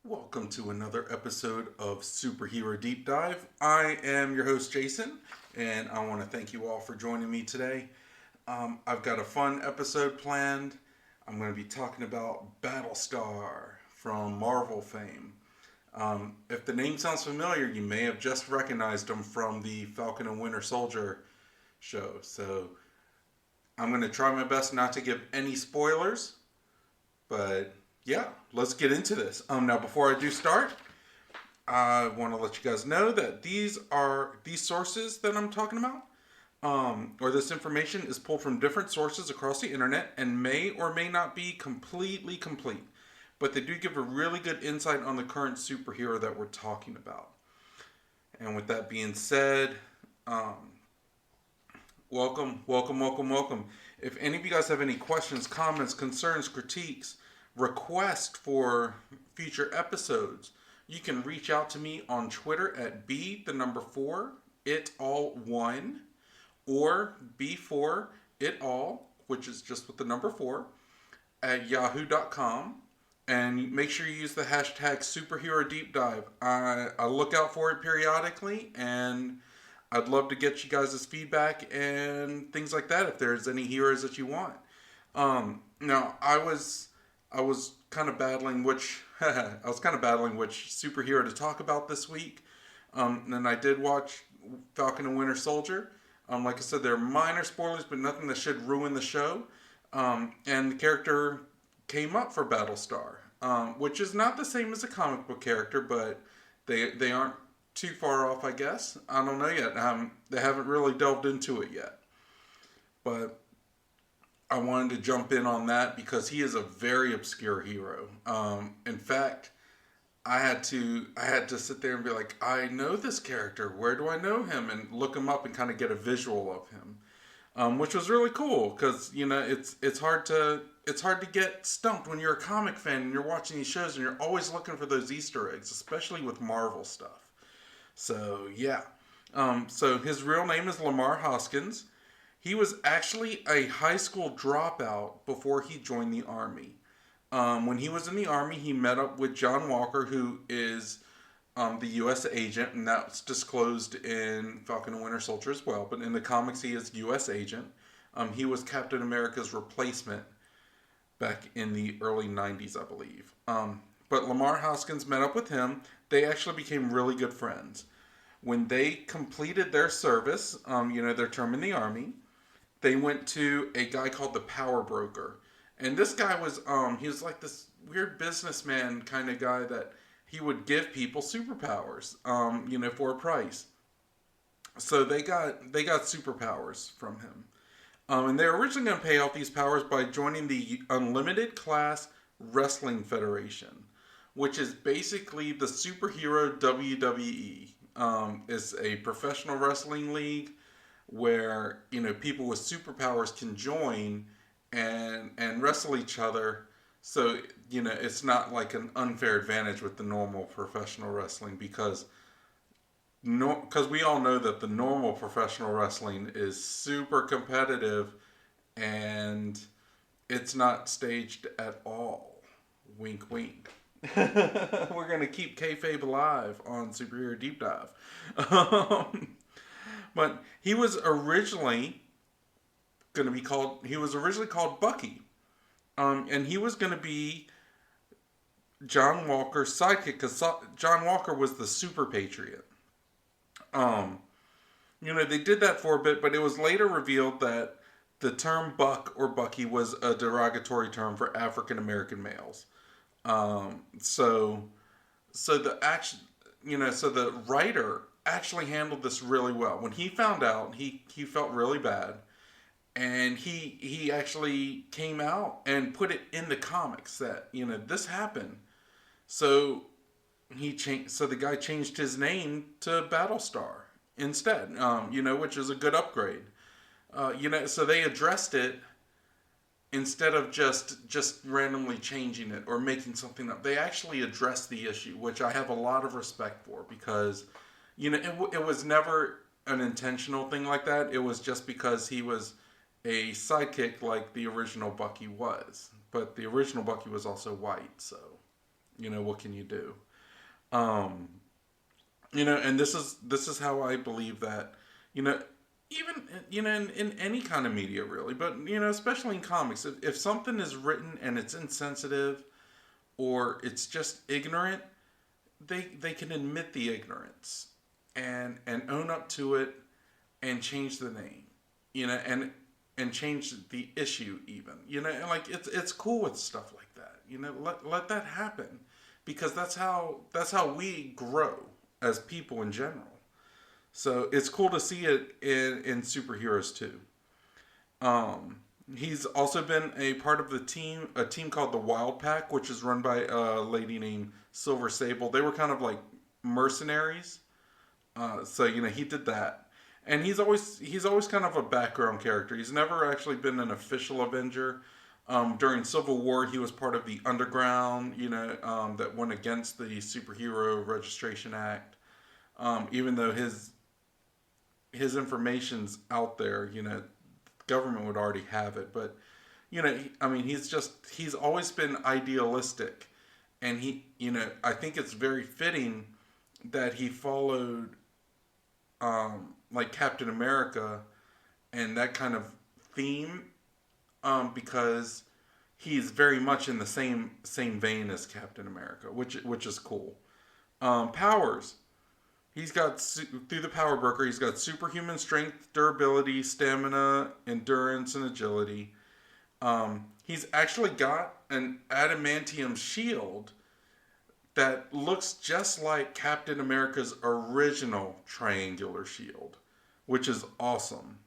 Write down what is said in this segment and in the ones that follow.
Welcome to another episode of Superhero Deep Dive. I am your host, Jason, and I want to thank you all for joining me today. I've got a fun episode planned. I'm going to be talking about Battlestar from Marvel fame. If the name sounds familiar, you may have just recognized him from the Falcon and Winter Soldier show. So I'm going to try my best not to give any spoilers, but yeah, let's get into this. Now before I do start, I want to let you guys know that these sources that I'm talking about, or this information is pulled from different sources across the internet and may or may not be completely complete, but they do give a really good insight on the current superhero that we're talking about. And with that being said, um, welcome. If any of you guys have any questions, comments, concerns, critiques, requests for future episodes, you can reach out to me on Twitter at b4 it all one or b4 it all, which is just with the number 4 at yahoo.com. And make sure you use the hashtag superhero deep dive. I look out for it periodically, and I'd love to get you guys' feedback and things like that if there's any heroes that you want. Now I was kind of battling which I was kind of battling which superhero to talk about this week. And I did watch Falcon and Winter Soldier. Like I said, there are minor spoilers, but nothing that should ruin the show. And the character came up for Battlestar, which is not the same as a comic book character, but they aren't too far off, I guess. I don't know yet. They haven't really delved into it yet, but I wanted to jump in on that because he is a very obscure hero. In fact, I had to sit there and be like, I know this character. Where do I know him? And look him up and kind of get a visual of him, which was really cool because it's hard to get stumped when you're a comic fan and you're watching these shows and you're always looking for those Easter eggs, especially with Marvel stuff. So yeah, so his real name is Lamar Hoskins. He was actually a high school dropout before he joined the Army. When he was in the Army, he met up with John Walker, who is the U.S. agent, and that's disclosed in Falcon and Winter Soldier as well. But in the comics, he is U.S. agent. He was Captain America's replacement back in the early 90s, I believe. But Lamar Hoskins met up with him. They actually became really good friends. When they completed their service, their term in the Army, they went to a guy called the Power Broker. And this guy he was like this weird businessman kind of guy that he would give people superpowers, for a price. So they got superpowers from him. And they were originally going to pay off these powers by joining the Unlimited Class Wrestling Federation, which is basically the superhero WWE. It's a professional wrestling league where people with superpowers can join and wrestle each other. So it's not like an unfair advantage with the normal professional wrestling because we all know that the normal professional wrestling is super competitive and it's not staged at all. Wink, wink. We're gonna keep kayfabe alive on Superhero Deep Dive. But he was originally called Bucky, and he was going to be John Walker's sidekick because John Walker was the super patriot. They did that for a bit, but it was later revealed that the term Buck or Bucky was a derogatory term for African American males. So the action, so the writer actually handled this really well. When he found out, he felt really bad, and he actually came out and put it in the comics that this happened. So the guy changed his name to Battlestar instead. Which is a good upgrade. So they addressed it instead of just randomly changing it or making something up. They actually addressed the issue, which I have a lot of respect for because it was never an intentional thing like that. It was just because he was a sidekick like the original Bucky was. But the original Bucky was also white, so What can you do? Um, and this is how I believe that, you know, even in any kind of media really, but especially in comics, if something is written and it's insensitive or it's just ignorant, they can admit the ignorance and own up to it and change the name, and change the issue even, and like it's cool with stuff like that. Let that happen because that's how we grow as people in general. So it's cool to see it in superheroes too. Um, he's also been a part of a team called the Wild Pack, which is run by a lady named Silver Sable. They were kind of like mercenaries. So he did that, and he's always kind of a background character. He's never actually been an official Avenger. During Civil War, he was part of the Underground, that went against the Superhero Registration Act. Even though his information's out there, government would already have it. But I mean, he's always been idealistic, and I think it's very fitting that he followed like Captain America and that kind of theme, because he's very much in the same vein as Captain America, which is cool. Powers. Through the power broker, he's got superhuman strength, durability, stamina, endurance, and agility. He's actually got an adamantium shield that looks just like Captain America's original triangular shield, which is awesome.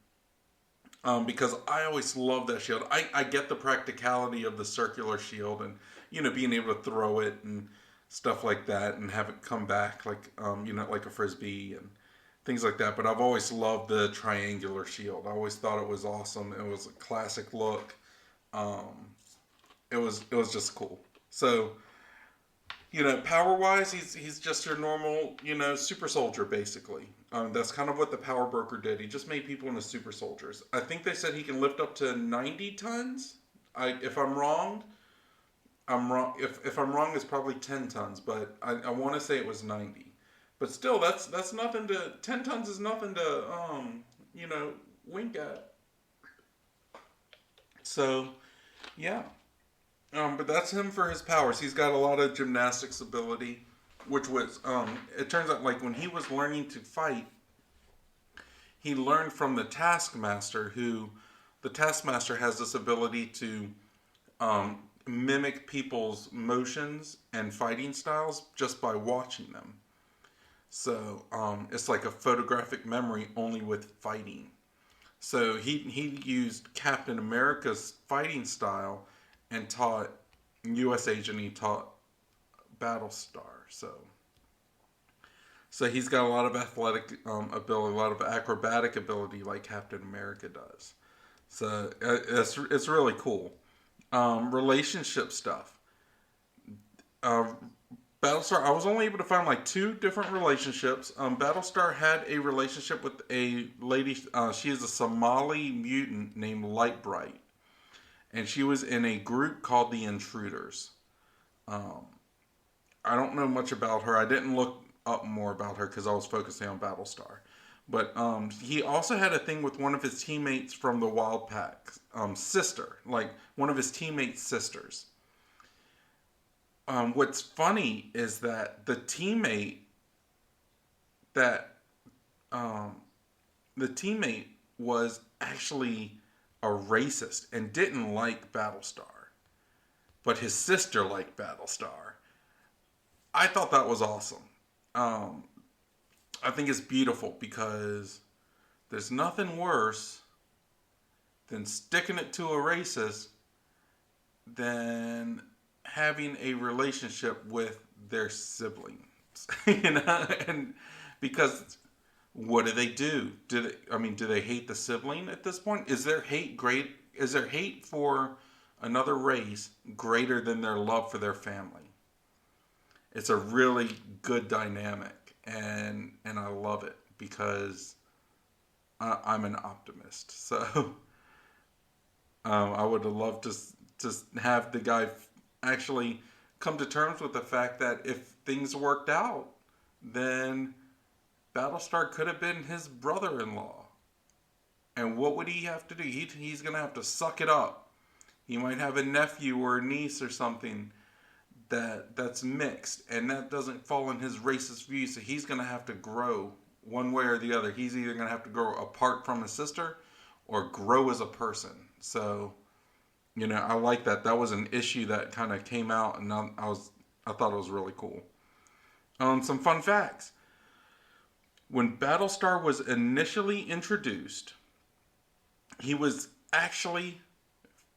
Because I always love that shield. I get the practicality of the circular shield and being able to throw it and stuff like that and have it come back like like a frisbee and things like that. But I've always loved the triangular shield. I always thought it was awesome. It was a classic look. Um, it was just cool. So power wise, he's just your normal super soldier basically. That's kind of what the power broker did. He just made people into super soldiers. I think they said he can lift up to 90 tons. If I'm wrong, I'm wrong. If I'm wrong, it's probably 10 tons, but I want to say it was 90. But still, that's nothing to 10 tons is nothing to wink at. So yeah, but that's him for his powers. He's got a lot of gymnastics ability, which was it turns out like when he was learning to fight, he learned from the Taskmaster, who the Taskmaster has this ability to mimic people's motions and fighting styles just by watching them. So it's like a photographic memory only with fighting. So he used Captain America's fighting style and taught U.S. Agent. He taught Battlestar. So he's got a lot of athletic ability, a lot of acrobatic ability, like Captain America does. So it's really cool. Relationship stuff. Uh, Battlestar, I was only able to find like two different relationships. Battlestar had a relationship with a lady. She is a Somali mutant named Lightbright, and she was in a group called the Intruders. Um, I don't know much about her. I didn't look up more about her because I was focusing on Battlestar. But he also had a thing with one of his teammates from the Wild Pack, sister, like one of his teammates' sisters. What's funny is that that um, the teammate was actually a racist and didn't like Battlestar, but his sister liked Battlestar. I thought that was awesome. Um, I think it's beautiful because there's nothing worse than sticking it to a racist than having a relationship with their siblings. And because what do they do? Do they hate the sibling at this point? Is their hate great? Is their hate for another race greater than their love for their family? It's a really good dynamic, and I love it because I'm an optimist. So I would have loved to have the guy actually come to terms with the fact that if things worked out, then Battlestar could have been his brother-in-law. And what would he have to do? He's going to have to suck it up. He might have a nephew or a niece or something that's mixed, and that doesn't fall in his racist views, so he's going to have to grow one way or the other. He's either going to have to grow apart from his sister or grow as a person. So, I like that. That was an issue that kind of came out, and I thought it was really cool. Some fun facts. When Battlestar was initially introduced, he was actually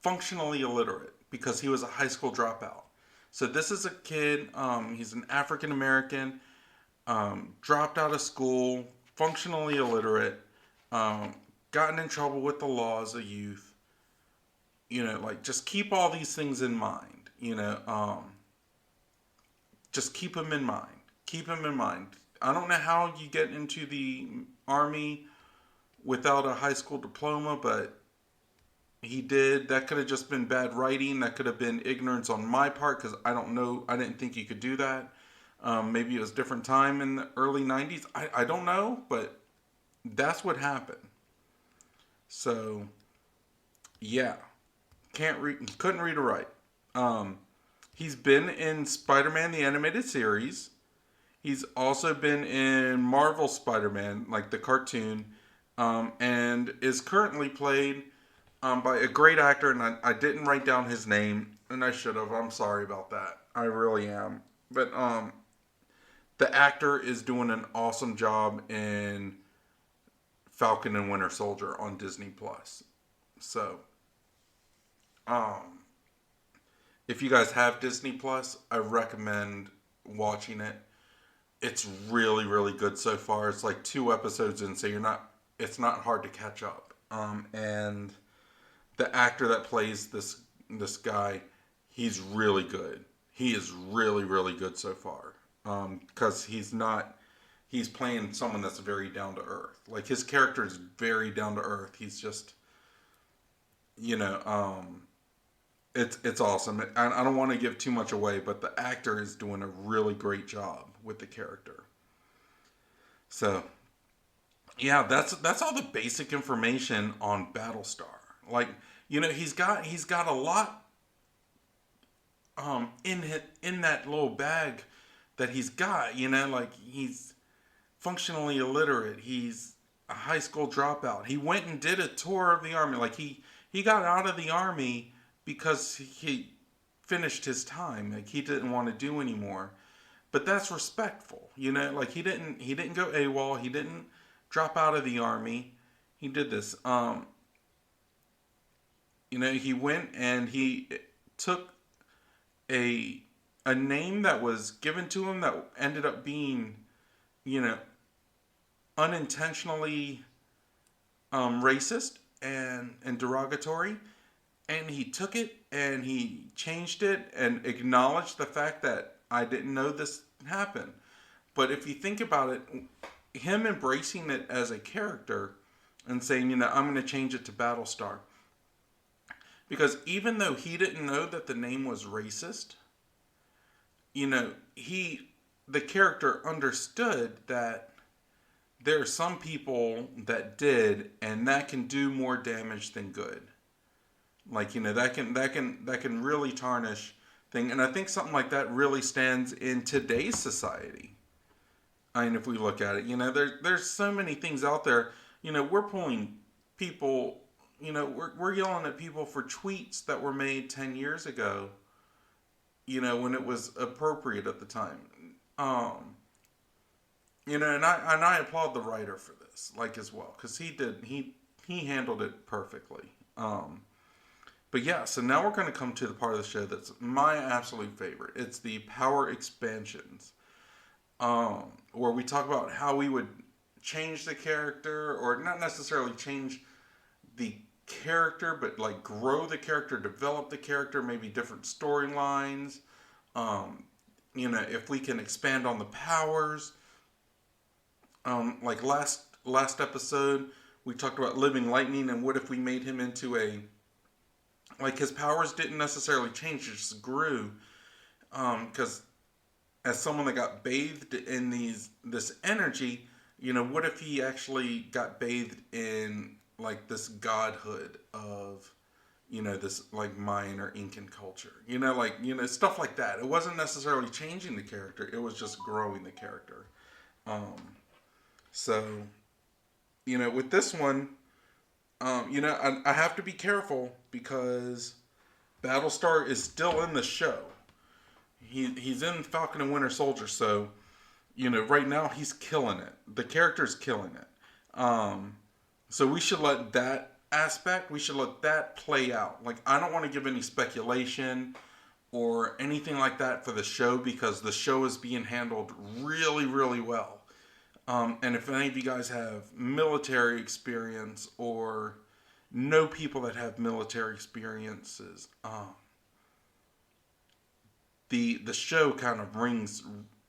functionally illiterate because he was a high school dropout. So this is a kid, he's an African American, dropped out of school, functionally illiterate, gotten in trouble with the law as a youth. Just keep all these things in mind, just keep them in mind. Keep them in mind. I don't know how you get into the Army without a high school diploma, but he did. That could have just been bad writing. That could have been ignorance on my part because I don't know. I didn't think you could do that. Maybe it was a different time in the early 90s. I don't know, but that's what happened. So, yeah. Couldn't read or write. He's been in Spider-Man the Animated Series. He's also been in Marvel Spider-Man, like the cartoon, and is currently played by a great actor, and I didn't write down his name, and I should have. I'm sorry about that. I really am. But the actor is doing an awesome job in Falcon and Winter Soldier on Disney Plus. So, if you guys have Disney Plus, I recommend watching it. It's really, really good so far. It's like 2 episodes in, so it's not hard to catch up. And the actor that plays this guy, he's really good. He is really, really good so far. Because he's playing someone that's very down to earth. Like, his character is very down to earth. He's just, it's awesome. I don't want to give too much away, but the actor is doing a really great job with the character. So, yeah, that's all the basic information on Battlestar. Like, he's got a lot in that little bag that he's got. Like, he's functionally illiterate. He's a high school dropout. He went and did a tour of the Army. Like, he got out of the Army because he finished his time. Like, he didn't want to do anymore. But that's respectful, Like, he didn't go AWOL. He didn't drop out of the Army. He did this. He went and he took a name that was given to him that ended up being, unintentionally racist and derogatory. And he took it and he changed it and acknowledged the fact that I didn't know this happened. But if you think about it, him embracing it as a character and saying, I'm going to change it to Battlestar. Because even though he didn't know that the name was racist, the character understood that there are some people that did, and that can do more damage than good. Like, that can really tarnish thing. And I think something like that really stands in today's society. I mean, if we look at it, there's so many things out there. We're pulling people, we're yelling at people for tweets that were made 10 years ago, when it was appropriate at the time. And I applaud the writer for this, as well, because he handled it perfectly. But yeah, so now we're going to come to the part of the show that's my absolute favorite. It's the power expansions, where we talk about how we would change the character, or not necessarily change the character, but grow the character, develop the character, maybe different storylines. If we can expand on the powers. Last episode, we talked about living lightning, and what if we made him into his powers didn't necessarily change, it just grew. Because as someone that got bathed in this energy, what if he actually got bathed in like this godhood of this like Mayan or Incan culture, like stuff like that. It wasn't necessarily changing the character; it was just growing the character. Um, so with this one, I have to be careful because Battlestar is still in the show. He's in Falcon and Winter Soldier, so right now he's killing it. The character's killing it. So we should let that aspect, we should let that play out. Like, I don't want to give any speculation or anything like that for the show because the show is being handled really, really well. And if any of you guys have military experience or know people that have military experiences, the show kind of rings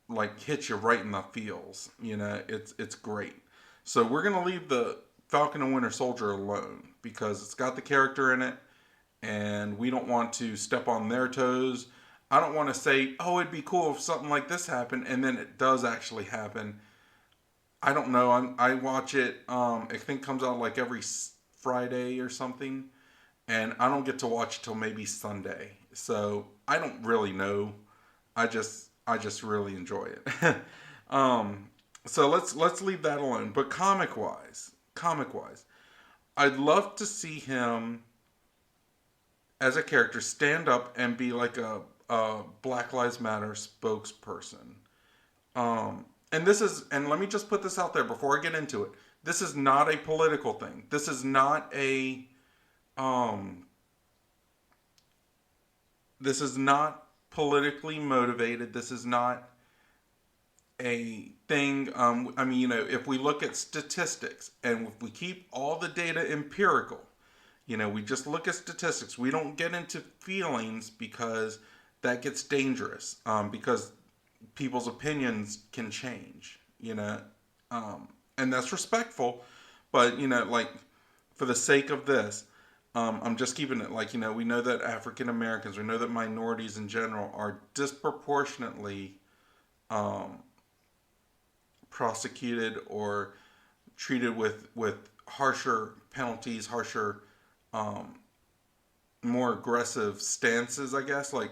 like hits you right in the feels. It's great. So we're gonna leave the Falcon and Winter Soldier alone because it's got the character in it, and we don't want to step on their toes. I don't want to say, "Oh, it'd be cool if something like this happened," and then it does actually happen. I don't know. I watch it. I think it comes out like every Friday or something, and I don't get to watch it till maybe Sunday. So I don't really know. I just really enjoy it. So let's leave that alone. But comic wise, I'd love to see him as a character stand up and be like a Black Lives Matter spokesperson. And let me just put this out there before I get into it. This is not a political thing. This is not a um, this is not politically motivated. This is not a thing. I mean, if we look at statistics and if we keep all the data empirical, we just look at statistics. We don't get into feelings because that gets dangerous. Because people's opinions can change, and that's respectful. But like for the sake of this, I'm just keeping it like we know that African Americans, we know that minorities in general are disproportionately um, prosecuted or treated with harsher penalties, harsher, um, more aggressive stances. I guess like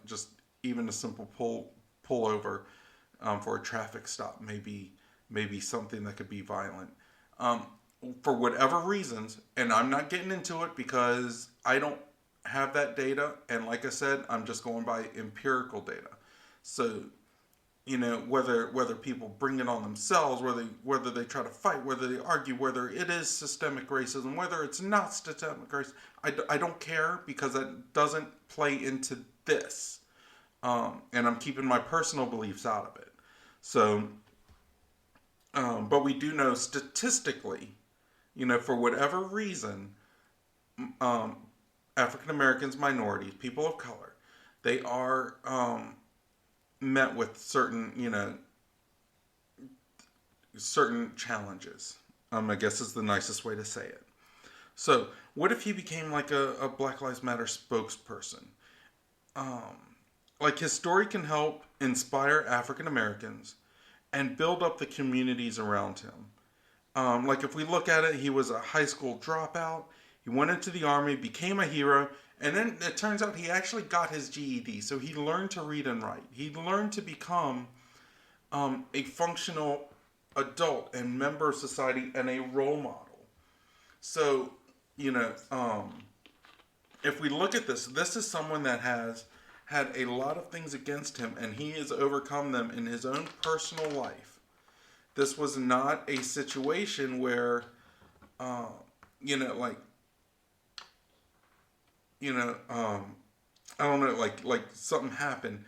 just even a simple pull over for a traffic stop, maybe something that could be violent. Um, for whatever reasons, and I'm not getting into it because I don't have that data, and like I said, I'm just going by empirical data. So whether people bring it on themselves, whether they try to fight, whether they argue, whether it is systemic racism, whether it's not systemic racism, I don't care because that doesn't play into this. And I'm keeping my personal beliefs out of it. So, but we do know statistically, for whatever reason, um, African Americans, minorities, people of color, they are met with certain challenges. I guess is the nicest way to say it. So, what if he became like a Black Lives Matter spokesperson? Um, like his story can help inspire African Americans and build up the communities around him. Like if we look at it, he was a high school dropout. He went into the army, became a hero, and then it turns out he actually got his GED. So he learned to read and write. He learned to become a functional adult and member of society and a role model. So, you know, if we look at this is someone that has had a lot of things against him and he has overcome them in his own personal life. This was not a situation where, uh, you know, like, you know, I don't know, like something happened.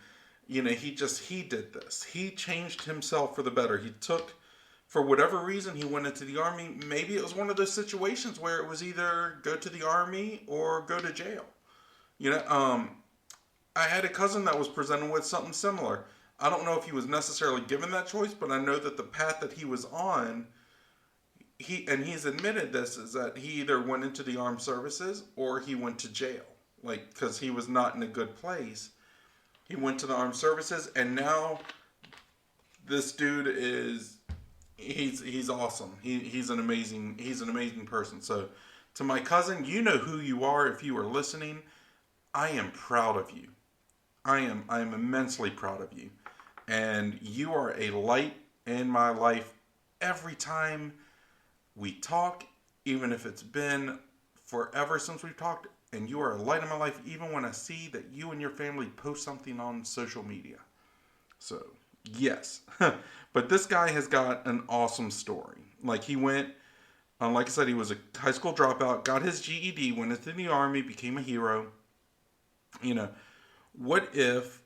He did this. He changed himself for the better. He took, for whatever reason, he went into the army. Maybe it was one of those situations where it was either go to the army or go to jail. You know, I had a cousin that was presented with something similar. I don't know if he was necessarily given that choice, but I know that the path that he was on, he's admitted this, is that he either went into the armed services or he went to jail, like because he was not in a good place. He went to the armed services, and now this dude is he's awesome. He's an amazing person. So to my cousin, you know who you are if you are listening. I am proud of you. I am immensely proud of you. And you are a light in my life every time we talk, even if it's been forever since we've talked, and you are a light in my life even when I see that you and your family post something on social media. So, yes. But this guy has got an awesome story. Like, he went, like I said, he was a high school dropout, got his GED, went into the army, became a hero. You know, what if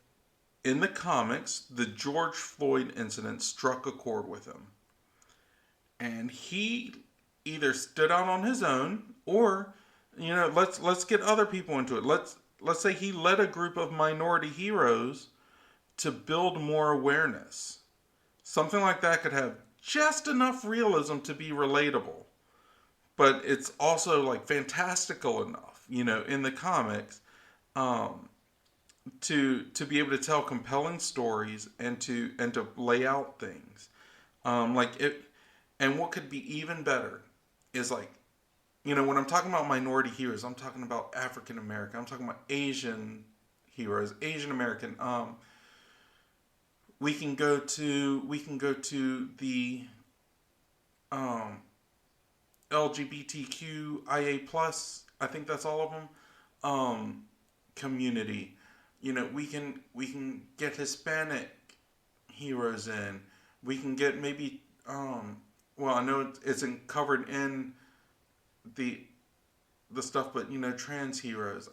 in the comics the George Floyd incident struck a chord with him? And he either stood out on his own, or let's get other people into it. Let's say he led a group of minority heroes to build more awareness. Something like that could have just enough realism to be relatable, but it's also like fantastical enough, in the comics, to be able to tell compelling stories and to lay out things, like it. And what could be even better is, like, when I'm talking about minority heroes, I'm talking about African American. I'm talking about Asian heroes, Asian American. We can go to the LGBTQIA plus. I think that's all of them. Community. We can get Hispanic heroes in. We can get maybe well, I know it's covered in the stuff, but trans heroes.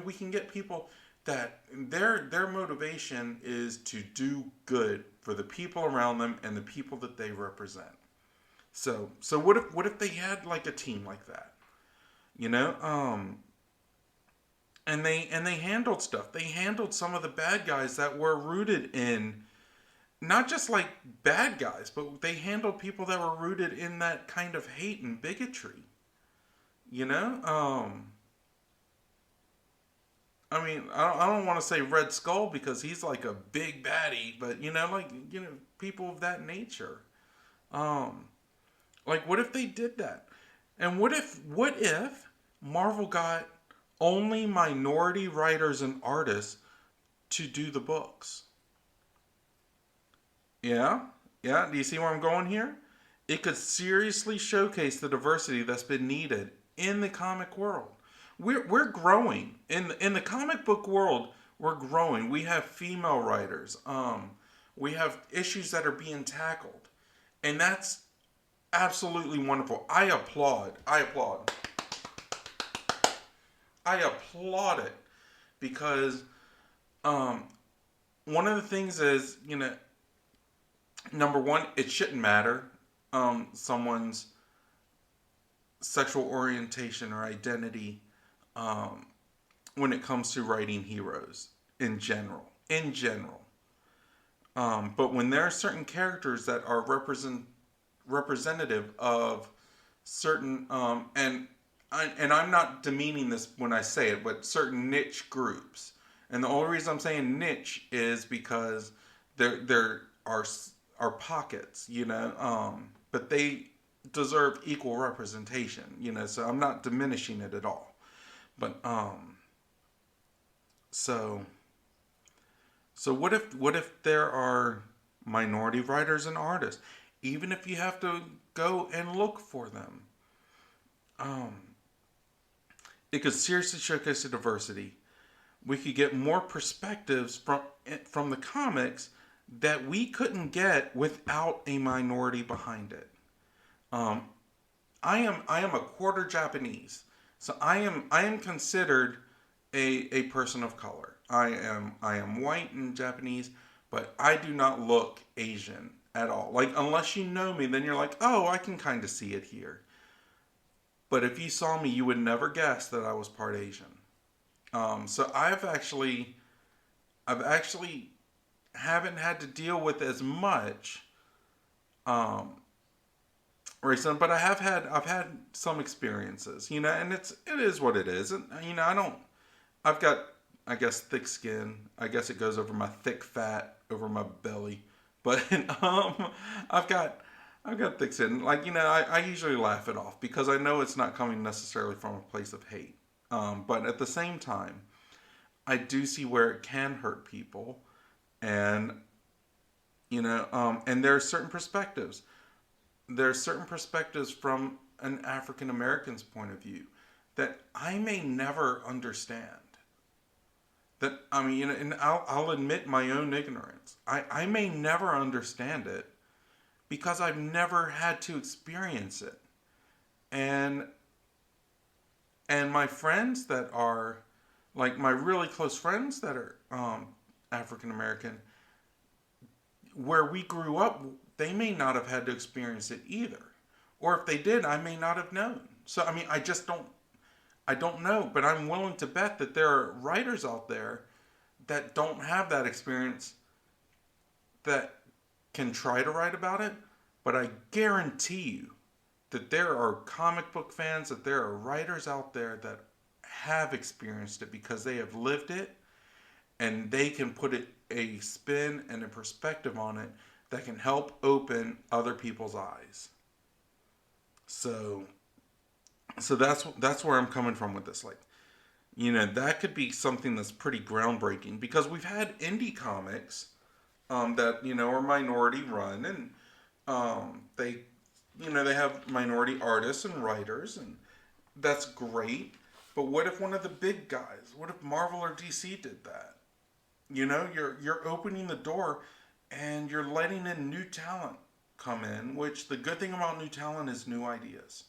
We can get people that their motivation is to do good for the people around them and the people that they represent. So what if they had like a team like that? And they handled stuff. They handled some of the bad guys that were rooted in not just like bad guys, but they handled people that were rooted in that kind of hate and bigotry. I don't want to say Red Skull because he's like a big baddie, but people of that nature. Like, what if they did that? And what if Marvel got only minority writers and artists to do the books? Yeah? Yeah? Do you see where I'm going here? It could seriously showcase the diversity that's been needed in the comic world. We're growing. In the comic book world, we're growing. We have female writers. We have issues that are being tackled. And that's absolutely wonderful. I applaud it because one of the things is, number one, it shouldn't matter someone's sexual orientation or identity when it comes to writing heroes in general. But when there are certain characters that are representative of certain and I'm not demeaning this when I say it, but certain niche groups. And the only reason I'm saying niche is because there are pockets, but they deserve equal representation, so I'm not diminishing it at all. But so what if there are minority writers and artists, even if you have to go and look for them? It could seriously showcase the diversity. We could get more perspectives from the comics that we couldn't get without a minority behind it. I am a quarter Japanese, so I am considered a person of color. I am white and Japanese, but I do not look Asian at all. Like, unless you know me, then you're like, oh, I can kind of see it here. But if you saw me, you would never guess that I was part Asian. So I've actually haven't had to deal with as much racism, but I've had some experiences, and it is what it is, and I've got I guess thick skin. I guess it goes over my thick fat over my belly. But I've got I've got thick skin. Like, I usually laugh it off because I know it's not coming necessarily from a place of hate. But at the same time, I do see where it can hurt people, and and there are certain perspectives. There are certain perspectives from an African American's point of view that I may never understand. That I mean, and I'll admit my own ignorance. I may never understand it because I've never had to experience it. And my friends that are like my really close friends that are African American, where we grew up, they may not have had to experience it either. Or if they did, I may not have known. So I mean, I don't know, but I'm willing to bet that there are writers out there that don't have that experience that can try to write about it, but I guarantee you that there are comic book fans, that there are writers out there that have experienced it because they have lived it and they can put a spin and a perspective on it that can help open other people's eyes. So that's where I'm coming from with this. Like, that could be something that's pretty groundbreaking because we've had indie comics that are minority run, and they they have minority artists and writers, and that's great. But what if one of the big guys, what if Marvel or DC did that? You're opening the door and you're letting in new talent come in, which the good thing about new talent is new ideas,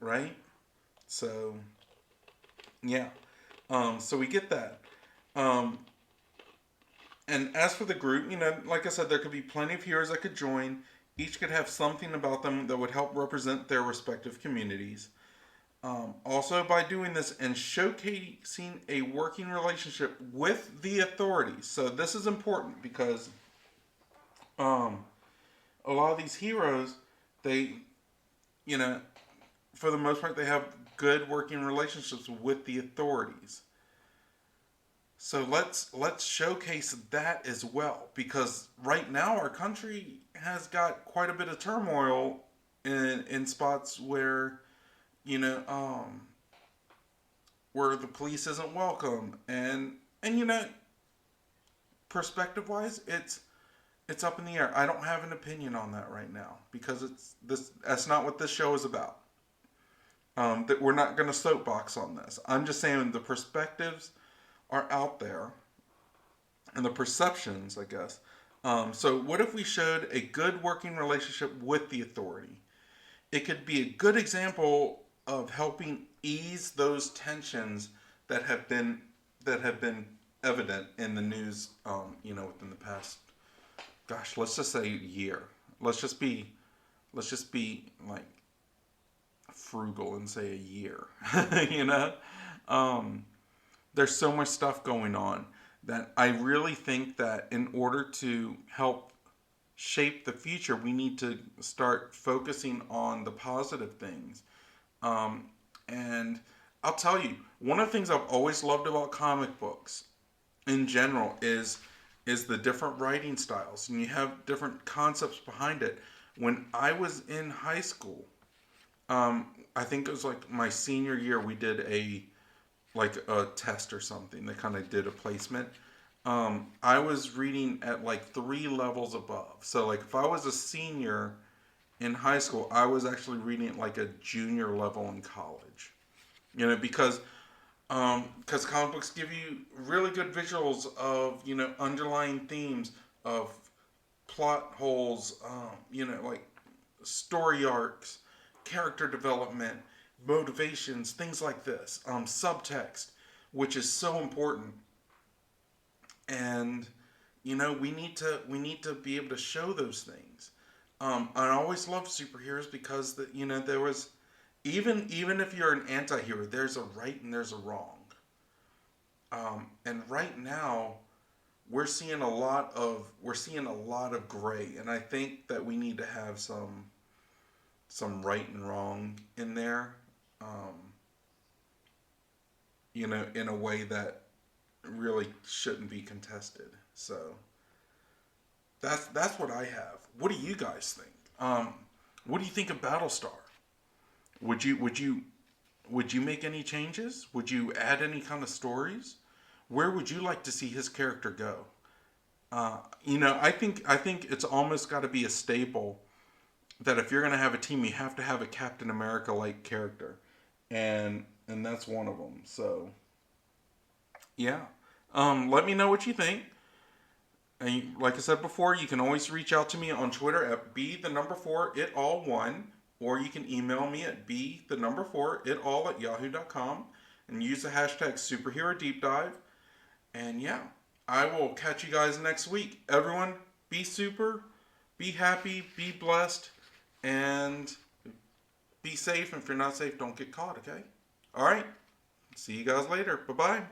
right? So yeah. So we get that. Um, and as for the group, like I said, there could be plenty of heroes that could join. Each could have something about them that would help represent their respective communities. Also, by doing this and showcasing a working relationship with the authorities. So this is important because um, a lot of these heroes, they, you know, for the most part, they have good working relationships with the authorities. So let's showcase that as well, because right now our country has got quite a bit of turmoil in spots where you know where the police isn't welcome, and perspective wise it's up in the air. I don't have an opinion on that right now because that's not what this show is about. That we're not going to soapbox on this. I'm just saying the perspectives are out there and the perceptions, I guess. So what if we showed a good working relationship with the authority? It could be a good example of helping ease those tensions that have been evident in the news. Within the past, gosh, let's just say year. Let's just be like frugal and say a year. you know. Um, there's so much stuff going on that I really think that in order to help shape the future, we need to start focusing on the positive things. Um, and I'll tell you, one of the things I've always loved about comic books in general is the different writing styles, and you have different concepts behind it. When I was in high school, I think it was like my senior year, we did a test or something. They kind of did a placement. I was reading at like 3 levels above. So like if I was a senior in high school, I was actually reading at like a junior level in college. Because comic books give you really good visuals of underlying themes of plot holes, like story arcs, character development, motivations, things like this, subtext, which is so important. And we need to be able to show those things. I always loved superheroes because there was even if you're an anti-hero, there's a right and there's a wrong. And right now we're seeing a lot of gray, and I think that we need to have some right and wrong in there. In a way that really shouldn't be contested. So that's what I have. What do you guys think? What do you think of Battlestar? Would you make any changes? Would you add any kind of stories? Where would you like to see his character go? I think it's almost got to be a staple that if you're going to have a team, you have to have a Captain America like character, and that's one of them. So yeah, let me know what you think. And like I said before, you can always reach out to me on Twitter at b4it all1, or you can email me at b4itall@yahoo.com and use the hashtag superherodeepdive. And yeah, I will catch you guys next week. Everyone, be super, be happy, be blessed, and be safe. And if you're not safe, don't get caught, okay? All right. See you guys later. Bye-bye.